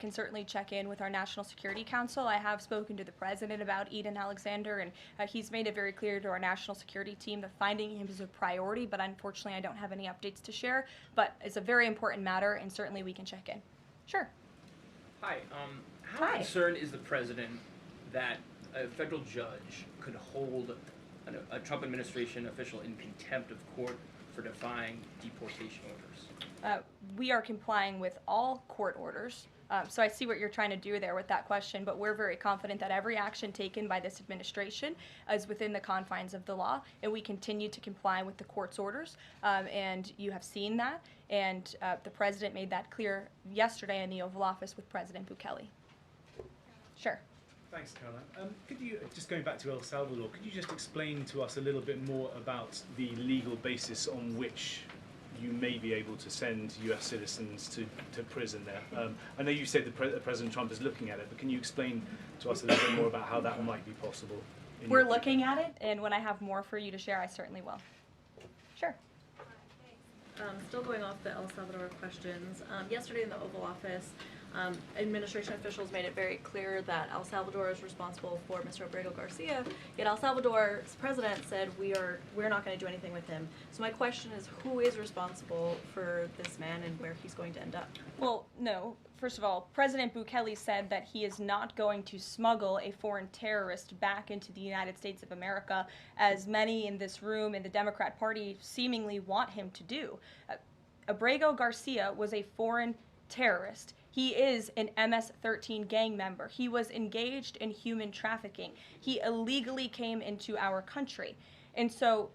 can certainly check in with our National Security Council. I have spoken to the president about Eden Alexander, and he's made it very clear to our national security team that finding him is a priority, but unfortunately I don't have any updates to share. But it's a very important matter, and certainly we can check in. Sure. Hi. How concerned is the president that a federal judge could hold a Trump administration official in contempt of court for defying deportation orders? We are complying with all court orders. So I see what you're trying to do there with that question, but we're very confident that every action taken by this administration is within the confines of the law, and we continue to comply with the court's orders, and you have seen that, and the president made that clear yesterday in the Oval Office with President Bukele. Sure. Thanks, Karoline. Could you, just going back to El Salvador, could you just explain to us a little bit more about the legal basis on which you may be able to send US citizens to prison there? I know you said that President Trump is looking at it, but can you explain to us a little bit more about how that might be possible? We're looking at it, and when I have more for you to share, I certainly will. Sure. Still going off the El Salvador questions, yesterday in the Oval Office, administration officials made it very clear that El Salvador is responsible for Mr. Abrego Garcia, yet El Salvador's president said we're not going to do anything with him. So my question is, who is responsible for this man and where he's going to end up? Well, no. First of all, President Bukele said that he is not going to smuggle a foreign terrorist back into the United States of America, as many in this room in the Democrat Party seemingly want him to do. Abrego Garcia was a foreign terrorist. He is an MS-13 gang member. He was engaged in human trafficking. He illegally came into our country. And so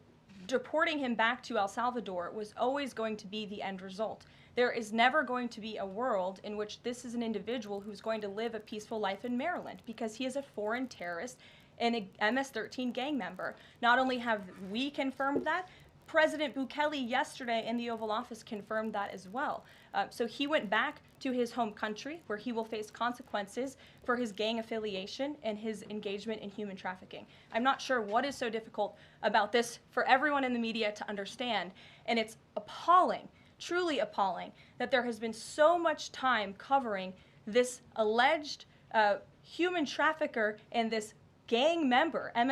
deporting him back to El Salvador was always going to be the end result. There is never going to be a world in which this is an individual who's going to live a peaceful life in Maryland, because he is a foreign terrorist and a MS-13 gang member. Not only have we confirmed that, President Bukele yesterday in the Oval Office confirmed that as well. So he went back to his home country, where he will face consequences for his gang affiliation and his engagement in human trafficking. I'm not sure what is so difficult about this for everyone in the media to understand, and it's appalling, truly appalling, that there has been so much time covering this alleged human trafficker and this gang member, MS